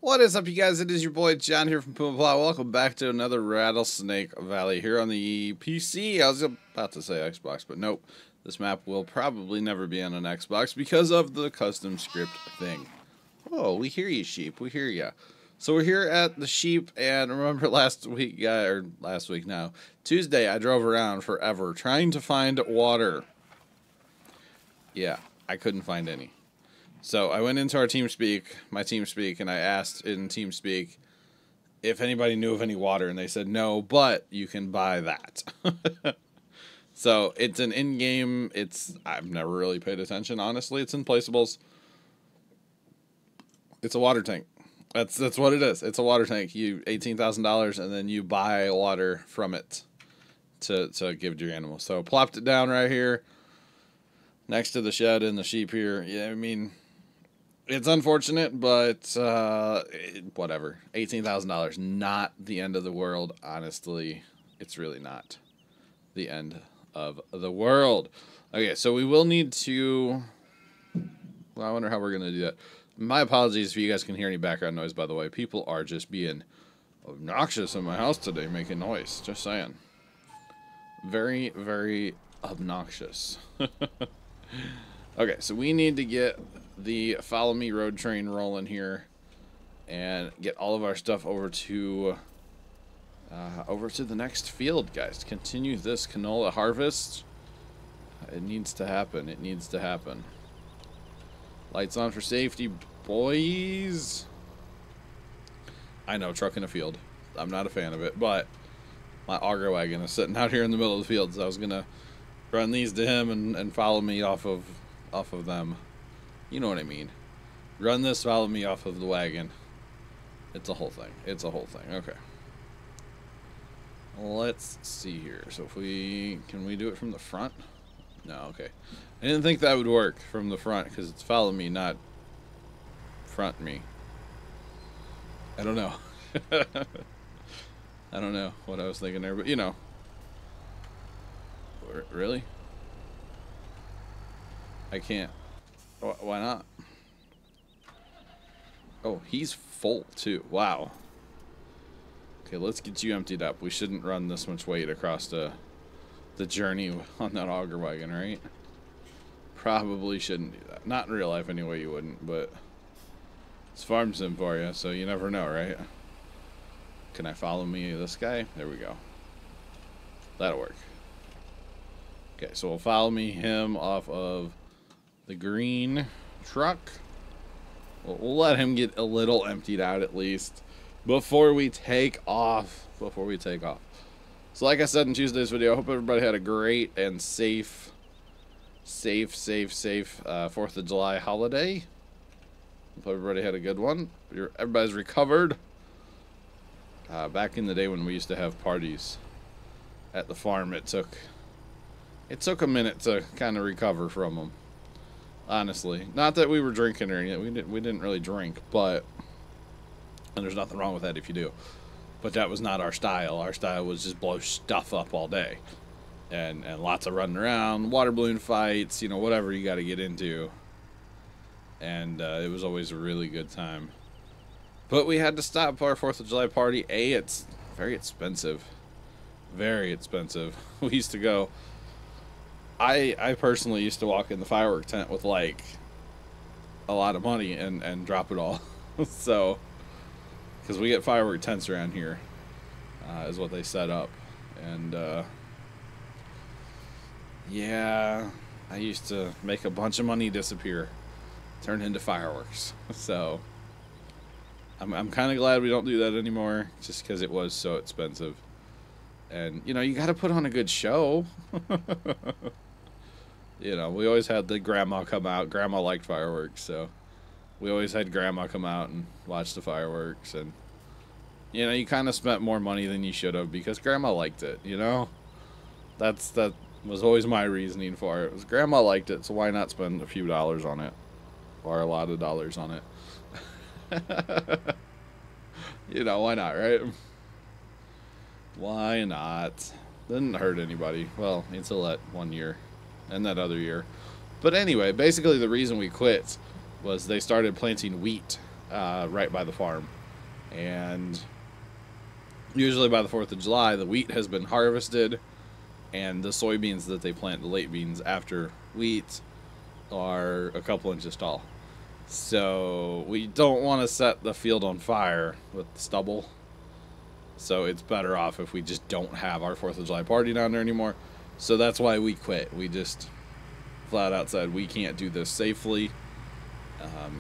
What is up, you guys? It is your boy John here from PumaPlow. Welcome back to another Rattlesnake Valley here on the PC. I was about to say Xbox, but nope. This map will probably never be on an Xbox because of the custom script thing. Oh, we hear you, sheep. We hear you. So we're here at the sheep, and remember last week now, Tuesday, I drove around forever trying to find water. Yeah, I couldn't find any. So I went into my TeamSpeak, and I asked in TeamSpeak if anybody knew of any water, and they said no, but you can buy that. So it's an in-game, I've never really paid attention, honestly. It's in placeables. It's a water tank. That's what it is. It's a water tank. You $18,000, and then you buy water from it to give to your animals. So plopped it down right here next to the shed and the sheep here. Yeah, I mean, it's unfortunate, but whatever. $18,000, not the end of the world. Honestly, it's really not the end of the world. Okay, so we will need to... Well, I wonder how we're going to do that. My apologies if you guys can hear any background noise, by the way. People are just being obnoxious in my house today, making noise. Just saying. Very, very obnoxious. Okay, so we need to get the Follow Me road train rolling here and get all of our stuff over to the next field, guys. Continue this canola harvest. It needs to happen. It needs to happen. Lights on for safety, boys. I know, truck in a field. I'm not a fan of it, but my auger wagon is sitting out here in the middle of the field, so I was gonna run these to him and follow me off of them. You know what I mean. Run this, follow me off of the wagon. It's a whole thing. It's a whole thing. Okay. Let's see here. So can we do it from the front? No, okay. I didn't think that would work from the front because it's follow me, not front me. I don't know. I don't know what I was thinking there, but you know. Really? I can't. Why not? Oh, he's full too. Wow. Okay, let's get you emptied up. We shouldn't run this much weight across the journey on that auger wagon, right? Probably shouldn't do that. Not in real life anyway, you wouldn't, but it's farm sim for you, so you never know, right? Can I follow me this guy? There we go. That'll work. Okay, so we'll follow him off of the green truck. We'll let him get a little emptied out at least before we take off. So like I said in Tuesday's video, I hope everybody had a great and safe 4th of July holiday. Hope everybody had a good one. Everybody's recovered. Back in the day when we used to have parties at the farm, it took a minute to kind of recover from them. Honestly, not that we were drinking or anything. We didn't really drink, but and there's nothing wrong with that if you do. But that was not our style. Our style was just blow stuff up all day, and lots of running around, water balloon fights, you know, whatever you got to get into. And it was always a really good time. But we had to stop our 4th of July party. It's very expensive. Very expensive. We used to go. I personally used to walk in the firework tent with like a lot of money and drop it all. So, because we get firework tents around here, is what they set up. And yeah, I used to make a bunch of money disappear, turn into fireworks. So I'm kind of glad we don't do that anymore, just because it was so expensive. And you know, you got to put on a good show. You know, we always had the grandma come out. Grandma liked fireworks, so we always had grandma come out and watch the fireworks. And, you know, you kind of spent more money than you should have because grandma liked it, you know? That was always my reasoning for it. Was grandma liked it, so why not spend a few dollars on it? Or a lot of dollars on it? You know, why not, right? Why not? Didn't hurt anybody. Well, until that one year. And that other year. But anyway, basically the reason we quit was they started planting wheat right by the farm. And usually by the 4th of July, the wheat has been harvested, and the soybeans that they plant, the late beans after wheat, are a couple inches tall. So we don't want to set the field on fire with the stubble. So it's better off if we just don't have our 4th of July party down there anymore. So that's why we quit. We just flat out said we can't do this safely.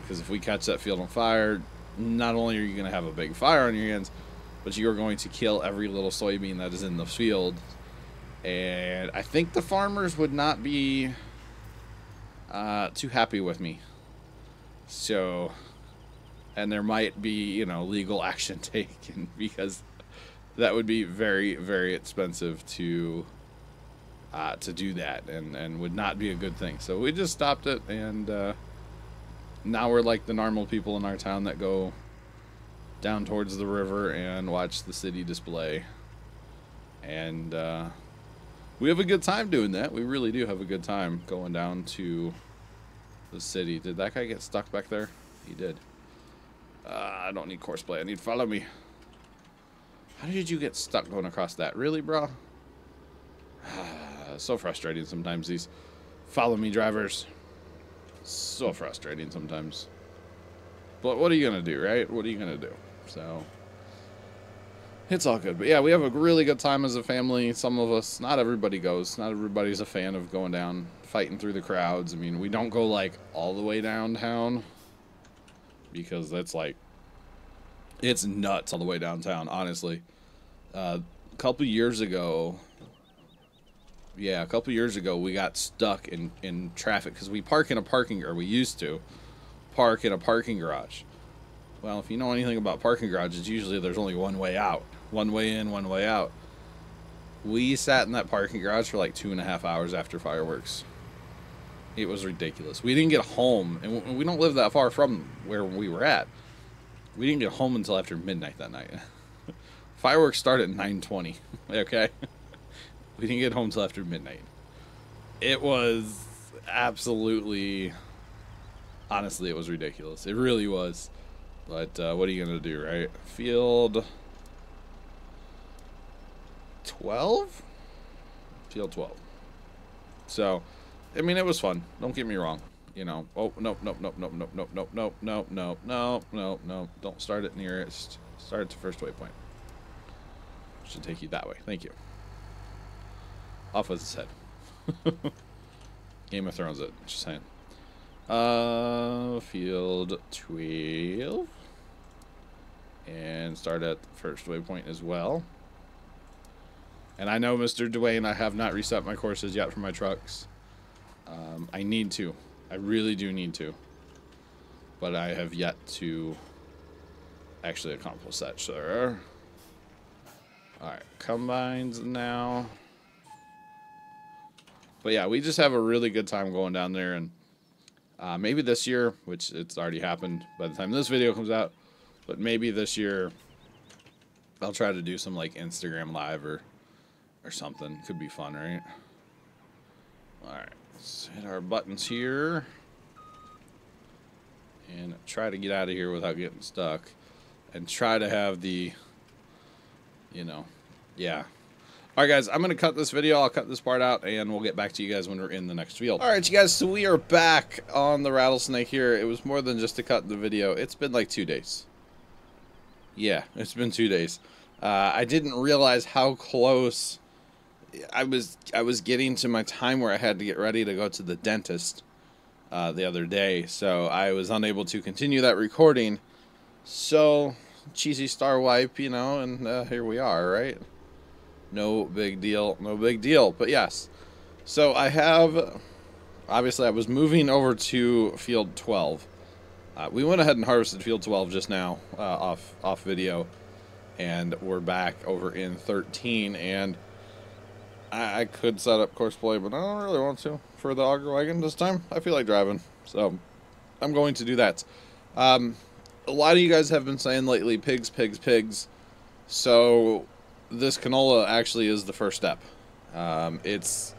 Because if we catch that field on fire, not only are you going to have a big fire on your hands, but you're going to kill every little soybean that is in the field. And I think the farmers would not be too happy with me. So, and there might be, you know, legal action taken, because that would be very, very expensive to do that, and would not be a good thing. So we just stopped it, and now we're like the normal people in our town that go down towards the river and watch the city display. And we have a good time doing that. We really do have a good time going down to the city. Did that guy get stuck back there? He did. I don't need course play. I need follow me. How did you get stuck going across that? Really, bro? So frustrating sometimes, these follow me drivers. So frustrating sometimes. But what are you going to do, right? What are you going to do? So it's all good. But yeah, we have a really good time as a family. Some of us, not everybody goes. Not everybody's a fan of going down, fighting through the crowds. I mean, we don't go like all the way downtown, because that's like, it's nuts all the way downtown, honestly. A couple years ago, we got stuck in traffic because we park in a parking, or we used to park in a parking garage. Well, if you know anything about parking garages, usually there's only one way out. One way in, one way out. We sat in that parking garage for like 2.5 hours after fireworks. It was ridiculous. We didn't get home, and we don't live that far from where we were at. We didn't get home until after midnight that night. Fireworks start at 9:20, okay? We didn't get home until after midnight. It was absolutely, honestly, it was ridiculous. It really was. But what are you going to do, right? Field 12? Field 12. So, I mean, it was fun. Don't get me wrong. You know, oh, nope. Don't start it nearest. Start at the first waypoint. Should take you that way. Thank you. Off with his head. Game of Thrones it. Just saying. Field 12. And start at the first waypoint as well. And I know, Mr. Dwayne, I have not reset my courses yet for my trucks. I need to. I really do need to. But I have yet to actually accomplish that, sir. Alright, combines now. But yeah, we just have a really good time going down there, and maybe this year, which it's already happened by the time this video comes out, but maybe this year I'll try to do some like Instagram live or something. Could be fun, right? Alright, let's hit our buttons here and try to get out of here without getting stuck, and try to have the, you know, yeah. Alright guys, I'm going to cut this video. I'll cut this part out, and we'll get back to you guys when we're in the next field. Alright you guys, so we are back on the rattlesnake here. It was more than just a cut in the video. It's been like 2 days. Yeah, it's been 2 days. I didn't realize how close I was getting to my time where I had to get ready to go to the dentist the other day. So I was unable to continue that recording. So, cheesy star wipe, you know, and here we are, right? No big deal, no big deal. But yes, so I have, obviously I was moving over to field 12. We went ahead and harvested field 12 just now, off video, and we're back over in 13, and I could set up course play, but I don't really want to for the auger wagon this time. I feel like driving, so I'm going to do that. A lot of you guys have been saying lately, pigs, pigs, pigs. So this canola actually is the first step. It's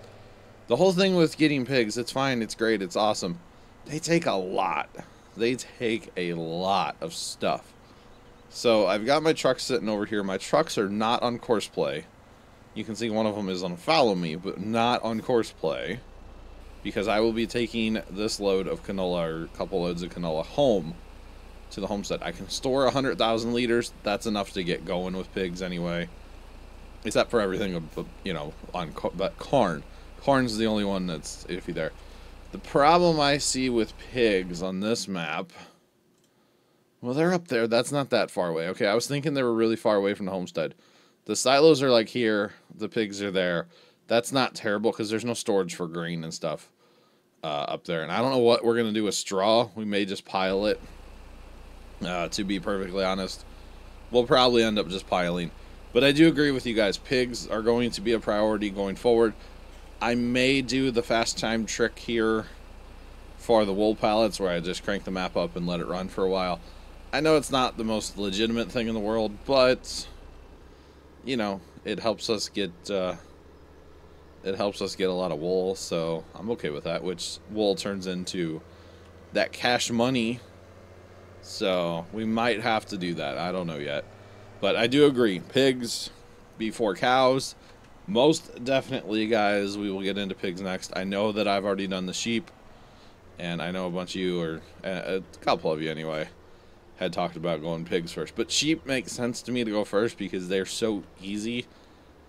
the whole thing with getting pigs. It's fine. It's great. It's awesome. They take a lot. they take a lot of stuff. So I've got my trucks sitting over here. My trucks are not on course play. You can see one of them is on follow me, but not on course play, because I will be taking this load of canola, or a couple loads of canola, home to the homestead. I can store 100,000 liters. That's enough to get going with pigs anyway, except for everything, you know, on but corn. Corn's the only one that's iffy there. The problem I see with pigs on this map, well, they're up there. That's not that far away. Okay, I was thinking they were really far away from the homestead. The silos are like here. The pigs are there. That's not terrible because there's no storage for grain and stuff up there. And I don't know what we're going to do with straw. We may just pile it, to be perfectly honest. We'll probably end up just piling. But I do agree with you guys. Pigs are going to be a priority going forward. I may do the fast time trick here for the wool pallets, where I just crank the map up and let it run for a while. I know it's not the most legitimate thing in the world, but you know, it helps us get a lot of wool, so I'm okay with that, which wool turns into that cash money. So we might have to do that. I don't know yet. But I do agree. Pigs before cows. Most definitely, guys, we will get into pigs next. I know that I've already done the sheep, and I know a bunch of you, or a couple of you anyway, had talked about going pigs first. But sheep makes sense to me to go first because they're so easy.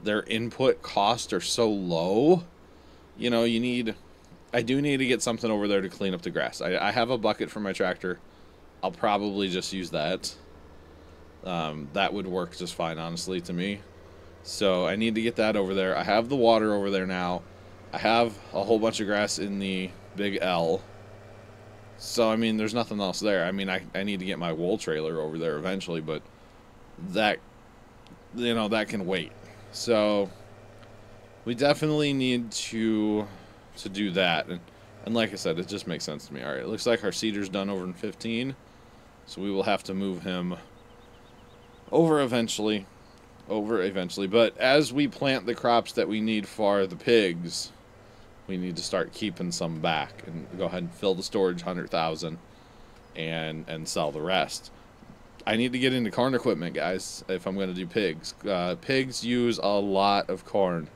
Their input costs are so low. You know, I do need to get something over there to clean up the grass. I have a bucket for my tractor. I'll probably just use that. That would work just fine, honestly, to me. So I need to get that over there. I have the water over there now. I have a whole bunch of grass in the big L. So, I mean, there's nothing else there. I mean, I need to get my wool trailer over there eventually, but that, you know, that can wait. So we definitely need to do that. And like I said, it just makes sense to me. All right, it looks like our cedar's done over in 15. So we will have to move him over eventually. But as we plant the crops that we need for the pigs, we need to start keeping some back and go ahead and fill the storage 100,000 and sell the rest. I need to get into corn equipment, guys, if I'm going to do pigs. Pigs use a lot of corn,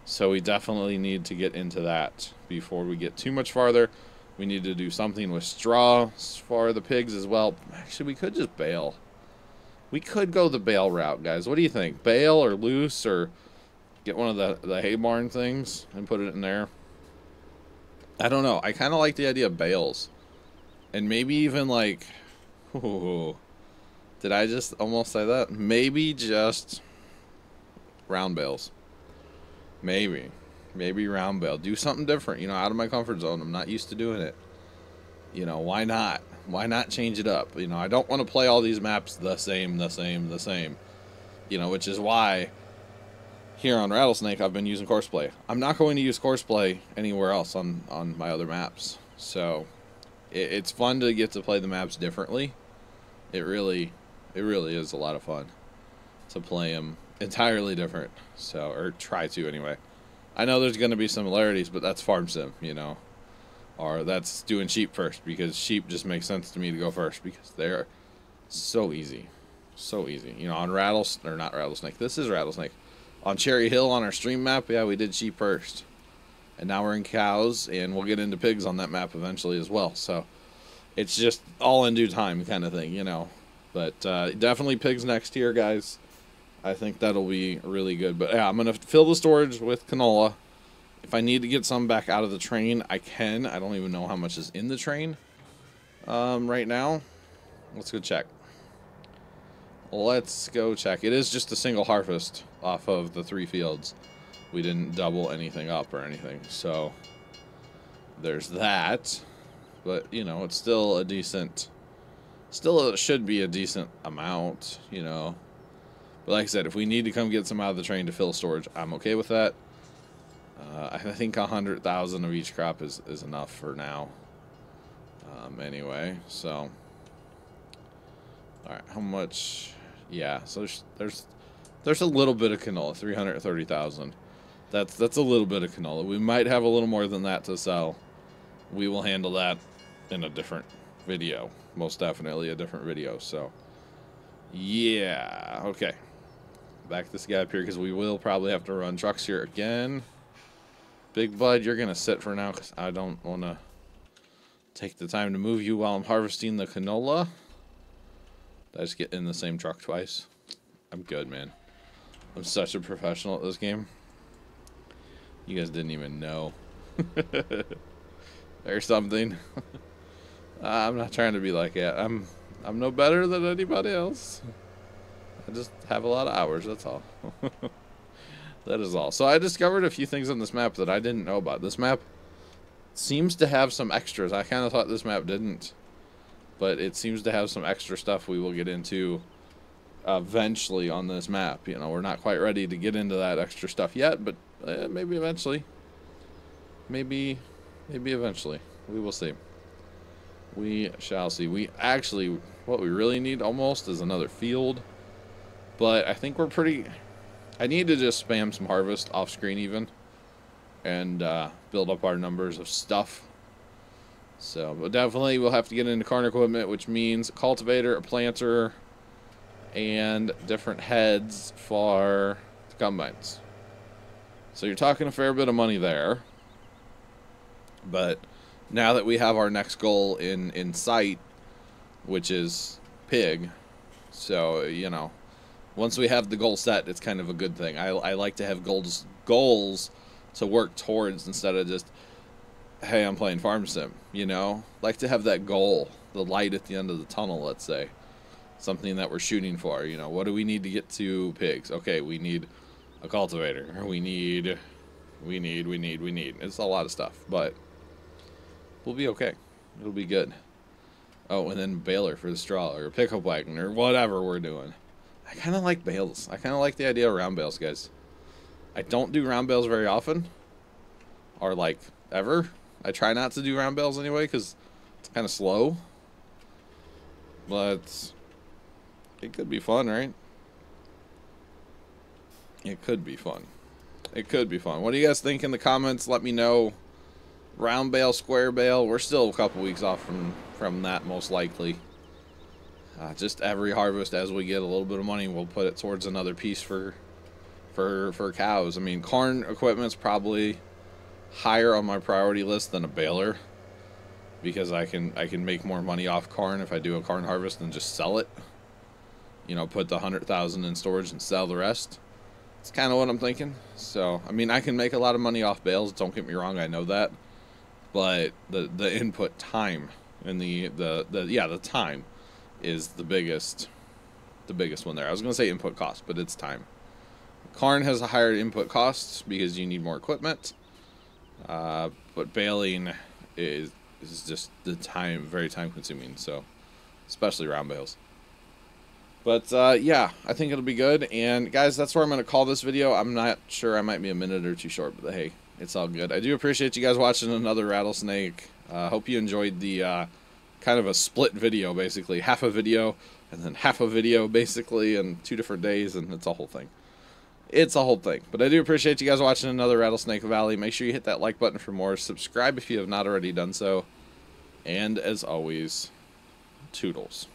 so we definitely need to get into that before we get too much farther. We need to do something with straw for the pigs as well. Actually, we could just bale. We could go the bale route, guys. What do you think? Bale or loose, or get one of the hay barn things and put it in there? I don't know. I kind of like the idea of bales. And maybe even like... Ooh, did I just almost say that? Maybe just round bales. Maybe round bale. Do something different, you know, out of my comfort zone. I'm not used to doing it. You know, why not? Why not change it up? You know, I don't want to play all these maps the same. You know, which is why here on Rattlesnake I've been using Courseplay. I'm not going to use Courseplay anywhere else on my other maps. So it's fun to get to play the maps differently. It really is a lot of fun to play them entirely different. So, or try to anyway. I know there's going to be similarities, but that's farm sim, you know. Or that's doing sheep first, because sheep just makes sense to me to go first because they're so easy. So easy. You know, on not Rattlesnake. This is Rattlesnake. On Cherry Hill on our stream map, yeah, we did sheep first. And now we're in cows, and we'll get into pigs on that map eventually as well. So it's just all in due time kind of thing, you know. But definitely pigs next year, guys. I think that'll be really good. But yeah, I'm going to fill the storage with canola. If I need to get some back out of the train, I can. I don't even know how much is in the train right now. Let's go check. Let's go check. It is just a single harvest off of the 3 fields. We didn't double anything up or anything. So there's that. But, you know, it's still a decent... Still should be a decent amount, you know. But like I said, if we need to come get some out of the train to fill storage, I'm okay with that. I think 100,000 of each crop is enough for now. Anyway, so all right, how much? Yeah, so there's a little bit of canola, 330,000. That's a little bit of canola. We might have a little more than that to sell. We will handle that in a different video. Most definitely a different video. So, yeah. Okay. Back this guy up here because we will probably have to run trucks here again. Big Bud, you're going to sit for now because I don't want to take the time to move you while I'm harvesting the canola. Did I just get in the same truck twice? I'm good, man. I'm such a professional at this game. You guys didn't even know. Or something. I'm not trying to be like that. I'm no better than anybody else. I just have a lot of hours, that's all. That is all. So I discovered a few things on this map that I didn't know about. This map seems to have some extras. I kind of thought this map didn't. But it seems to have some extra stuff we will get into eventually on this map. You know, we're not quite ready to get into that extra stuff yet, but maybe eventually. Maybe eventually. We will see. We shall see. We actually, what we really need almost is another field. But I think we're pretty... I need to just spam some harvest off screen even. And build up our numbers of stuff. So, but definitely we'll have to get into corn equipment, which means a cultivator, a planter, and different heads for the combines. So you're talking a fair bit of money there. But now that we have our next goal in sight, which is pig, so, you know, once we have the goal set, it's kind of a good thing. I like to have goals to work towards instead of just, hey, I'm playing Farm Sim, you know? Like to have that goal, the light at the end of the tunnel, let's say. Something that we're shooting for, you know? What do we need to get to pigs? Okay, we need a cultivator. We need. It's a lot of stuff, but we'll be okay. It'll be good. Oh, and then baler for the straw, or pickup wagon, or whatever we're doing. I kind of like bales. I kind of like the idea of round bales, guys. I don't do round bales very often. Or, like, ever. I try not to do round bales anyway, because it's kind of slow. But it could be fun, right? It could be fun. It could be fun. What do you guys think in the comments? Let me know. Round bale, square bale. We're still a couple weeks off from that, most likely. Just every harvest, as we get a little bit of money, we'll put it towards another piece for cows. I mean, corn equipment's probably higher on my priority list than a baler, because I can make more money off corn if I do a corn harvest than just sell it. You know, put the 100,000 in storage and sell the rest. It's kind of what I'm thinking. So, I mean, I can make a lot of money off bales. Don't get me wrong, I know that. But the input time and the time is the biggest one there. I was going to say input cost, but it's time. Corn has a higher input cost because you need more equipment. But baling is just the time, very time consuming. So, especially round bales. But, yeah, I think it'll be good. And, guys, that's where I'm going to call this video. I'm not sure. I might be a minute or two short, but, hey, it's all good. I do appreciate you guys watching another Rattlesnake. Hope you enjoyed the kind of a split video, basically. Half a video and then half a video, basically, in 2 different days, and it's a whole thing. It's a whole thing. But I do appreciate you guys watching another Rattlesnake Valley. Make sure you hit that like button for more. Subscribe if you have not already done so. And, as always, toodles.